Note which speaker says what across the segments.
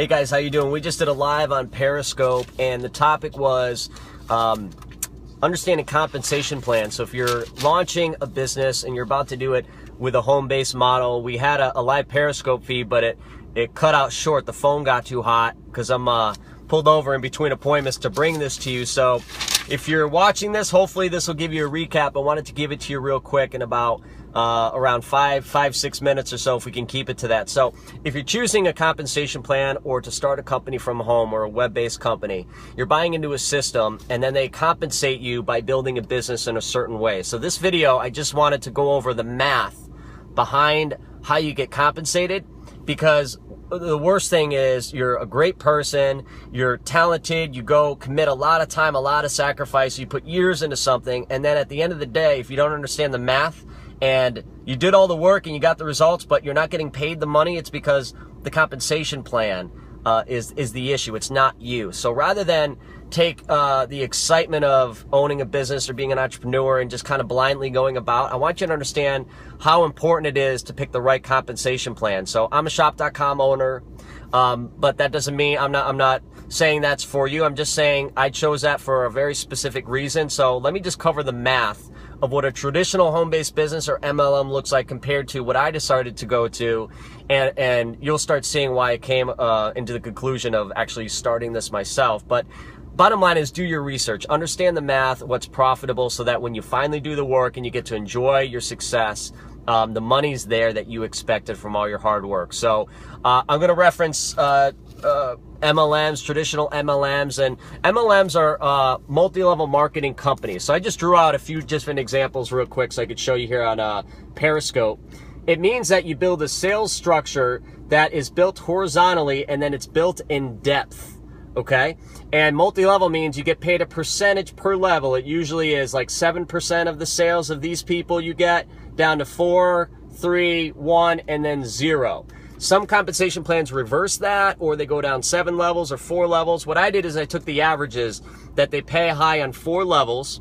Speaker 1: Hey guys, how you doing? We just did a live on Periscope, and the topic was understanding compensation plans. So if you're launching a business and you're about to do it with a home-based model, we had a live Periscope feed, but it cut out short. The phone got too hot because I'm pulled over in between appointments to bring this to you. So if you're watching this, hopefully this will give you a recap. I wanted to give it to you real quick in about around 6 minutes or so, if we can keep it to that. So if you're choosing a compensation plan or to start a company from home or a web-based company, you're buying into a system and then they compensate you by building a business in a certain way. So this video, I just wanted to go over the math behind how you get compensated, because the worst thing is you're a great person, you're talented, you go commit a lot of time, a lot of sacrifice, you put years into something, and then at the end of the day, if you don't understand the math and you did all the work and you got the results, but you're not getting paid the money, it's because the compensation plan is the issue. It's not you. So rather than take the excitement of owning a business or being an entrepreneur and just kind of blindly going about, I want you to understand how important it is to pick the right compensation plan. So I'm a MuarSHOP.COM owner, but that doesn't mean I'm not saying that's for you. I'm just saying I chose that for a very specific reason. So let me just cover the math of what a traditional home-based business or MLM looks like compared to what I decided to go to, and you'll start seeing why I came into the conclusion of actually starting this myself. But bottom line is, do your research, understand the math, what's profitable, so that when you finally do the work and you get to enjoy your success, the money's there that you expected from all your hard work. So I'm going to reference MLMs, traditional MLMs, and MLMs are multi-level marketing companies. So I just drew out a few different examples real quick so I could show you here on Periscope. It means that you build a sales structure that is built horizontally and then it's built in depth. Okay, and multi-level means you get paid a percentage per level. It usually is like 7% of the sales of these people you get, down to 4, 3, 1, and then 0. Some compensation plans reverse that, or they go down 7 levels or 4 levels. What I did is I took the averages that they pay high on 4 levels,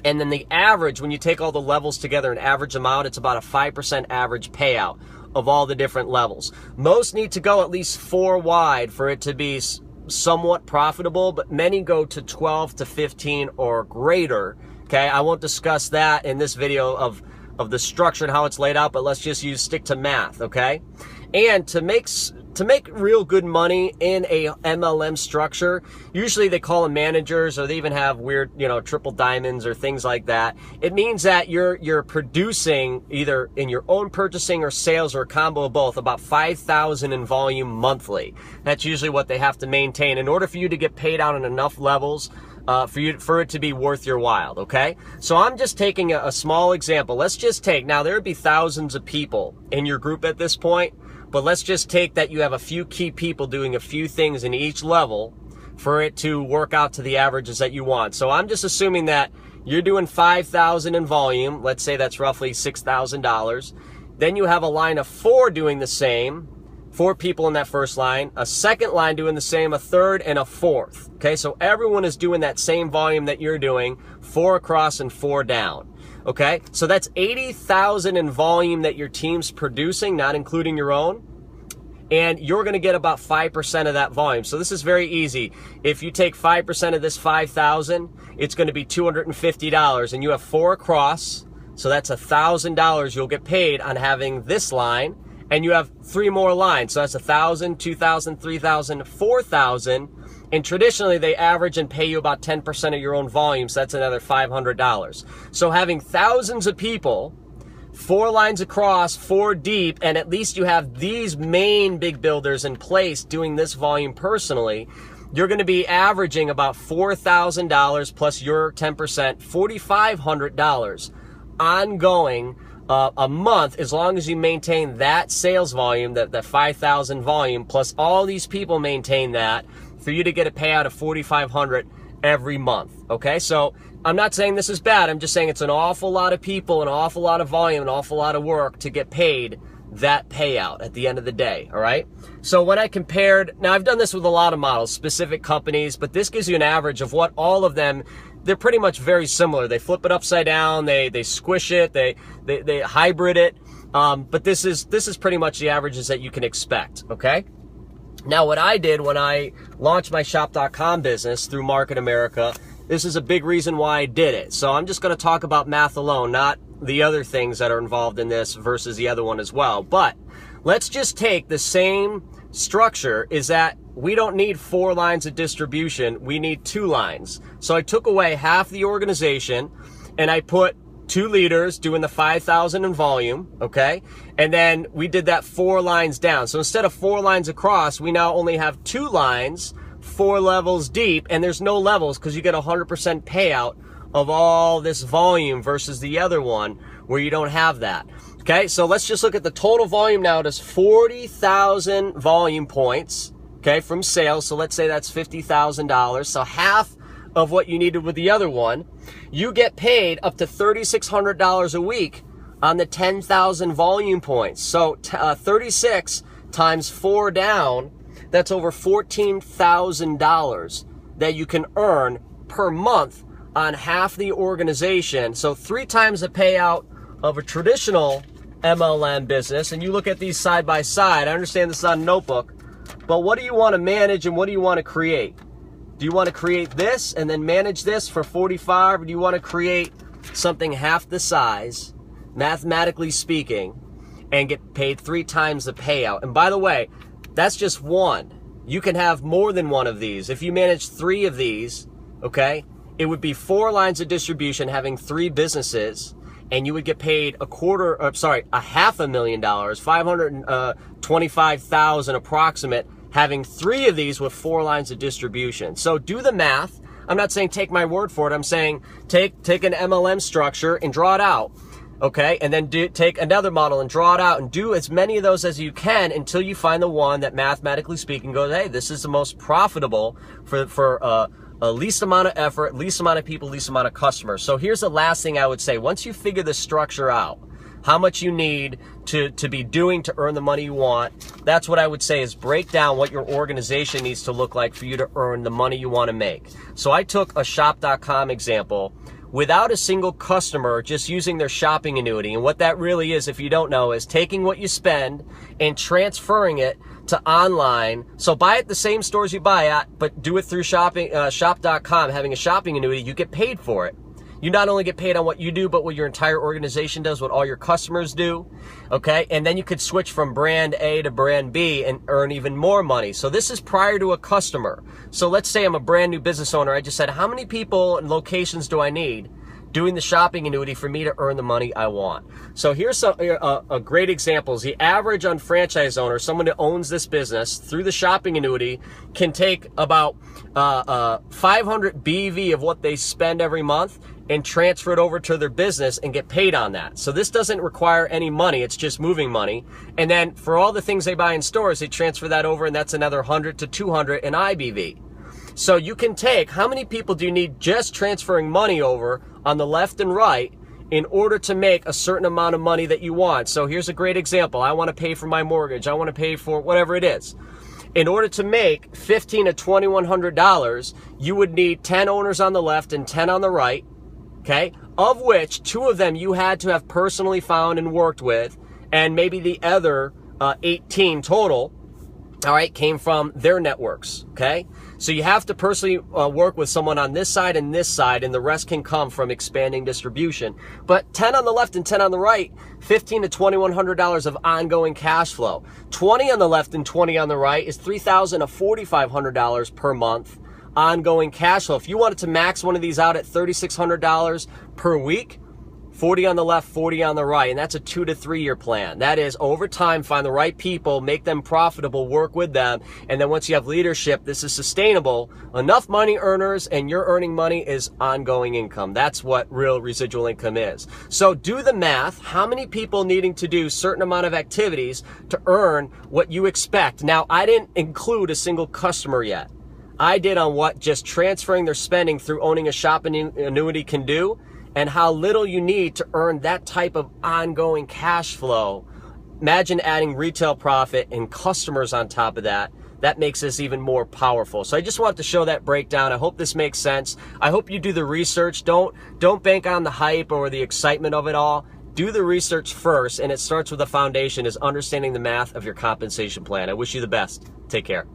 Speaker 1: and then the average, when you take all the levels together and average them out, it's about a 5% average payout of all the different levels. Most need to go at least 4 wide for it to be somewhat profitable, but many go to 12 to 15 or greater. Okay, I won't discuss that in this video of the structure and how it's laid out, but let's just stick to math. Okay, and to make real good money in a MLM structure, usually they call them managers, or they even have weird, triple diamonds or things like that. It means that you're producing, either in your own purchasing or sales or a combo of both, about 5,000 in volume monthly. That's usually what they have to maintain in order for you to get paid out on enough levels for it to be worth your while. Okay, so I'm just taking a small example. Let's just take, now there would be thousands of people in your group at this point, but let's just take that you have a few key people doing a few things in each level for it to work out to the averages that you want. So I'm just assuming that you're doing 5,000 in volume. Let's say that's roughly $6,000. Then you have a line of 4 doing the same, 4 people in that first line, a second line doing the same, a third, and a fourth. Okay, so everyone is doing that same volume that you're doing, 4 across and 4 down. Okay, so that's 80,000 in volume that your team's producing, not including your own, and you're going to get about 5% of that volume. So this is very easy. If you take 5% of this 5,000, it's going to be $250, and you have 4 across, so that's $1,000 you'll get paid on having this line, and you have 3 more lines, so that's 1,000, 2,000, 3,000, 4,000. And traditionally, they average and pay you about 10% of your own volume, so that's another $500. So having thousands of people, 4 lines across, 4 deep, and at least you have these main big builders in place doing this volume personally, you're going to be averaging about $4,000 plus your 10%, $4,500 ongoing a month, as long as you maintain that sales volume, that 5,000 volume, plus all these people maintain that, for you to get a payout of $4,500 every month. Okay, so I'm not saying this is bad. I'm just saying it's an awful lot of people, an awful lot of volume, an awful lot of work to get paid that payout at the end of the day. All right, so when I compared, now I've done this with a lot of models, specific companies, but this gives you an average of what all of them, they're pretty much very similar. They flip it upside down, they squish it, they hybrid it, but this is pretty much the averages that you can expect. Okay, Now, what I did when I launched my MuarSHOP.COM business through Market America, this is a big reason why I did it. So I'm just going to talk about math alone, not the other things that are involved in this versus the other one as well. But let's just take the same structure, is that we don't need 4 lines of distribution, we need 2 lines. So I took away half the organization and I put 2 leaders doing the 5,000 in volume, okay? And then we did that 4 lines down. So instead of 4 lines across, we now only have 2 lines, 4 levels deep, and there's no levels because you get 100% payout of all this volume versus the other one where you don't have that. Okay, so let's just look at the total volume now. It is 40,000 volume points, okay, from sales. So let's say that's $50,000. So half of what you needed with the other one. You get paid up to $3,600 a week on the 10,000 volume points. So 36 times 4 down, that's over $14,000 that you can earn per month on half the organization. So 3 times the payout of a traditional MLM business. And you look at these side by side. I understand this is not a notebook, but what do you want to manage and what do you want to create? Do you want to create this and then manage this for 45, or do you want to create something half the size, mathematically speaking, and get paid 3 times the payout? And by the way, that's just one. You can have more than one of these. If you manage 3 of these, okay, it would be 4 lines of distribution having 3 businesses, and you would get paid $500,000, 525,000 approximate, having 3 of these with 4 lines of distribution. So do the math. I'm not saying take my word for it. I'm saying take an MLM structure and draw it out, okay? And then take another model and draw it out and do as many of those as you can until you find the one that mathematically speaking goes, hey, this is the most profitable for least amount of effort, least amount of people, least amount of customers. So here's the last thing I would say. Once you figure the structure out, how much you need to be doing to earn the money you want, that's what I would say is break down what your organization needs to look like for you to earn the money you want to make. So I took a MuarSHOP.com example without a single customer, just using their shopping annuity. And what that really is, if you don't know, is taking what you spend and transferring it to online. So buy at the same stores you buy at, but do it through MuarSHOP.com. Having a shopping annuity, you get paid for it. You not only get paid on what you do, but what your entire organization does, what all your customers do, okay? And then you could switch from brand A to brand B and earn even more money. So this is prior to a customer. So let's say I'm a brand new business owner. I just said, how many people and locations do I need doing the shopping annuity for me to earn the money I want? So here's a great examples. The average unfranchised owner, someone that owns this business through the shopping annuity, can take about 500 BV of what they spend every month and transfer it over to their business and get paid on that. So this doesn't require any money, it's just moving money. And then for all the things they buy in stores, they transfer that over, and that's another 100 to 200 in IBV. So you can take, how many people do you need just transferring money over on the left and right in order to make a certain amount of money that you want? So here's a great example. I want to pay for my mortgage. I want to pay for whatever it is. In order to make $1,500 to $2,100, you would need 10 owners on the left and 10 on the right, okay? Of which 2 of them you had to have personally found and worked with, and maybe the other 18 total, all right, came from their networks, okay? So you have to personally work with someone on this side, and the rest can come from expanding distribution. But 10 on the left and 10 on the right, $1,500 to $2,100 of ongoing cash flow. 20 on the left and 20 on the right is $3,000 to $4,500 per month ongoing cash flow. If you wanted to max one of these out at $3,600 per week, 40 on the left, 40 on the right, and that's a 2 to 3 year plan. That is, over time, find the right people, make them profitable, work with them, and then once you have leadership, this is sustainable. Enough money earners, and you're earning money is ongoing income. That's what real residual income is. So do the math. How many people needing to do certain amount of activities to earn what you expect? Now, I didn't include a single customer yet. I did on what just transferring their spending through owning a shopping annuity can do, and how little you need to earn that type of ongoing cash flow. Imagine adding retail profit and customers on top of that. That makes this even more powerful. So I just wanted to show that breakdown. I hope this makes sense. I hope you do the research. Don't bank on the hype or the excitement of it all. do the research first, and it starts with a foundation is understanding the math of your compensation plan. I wish you the best. Take care.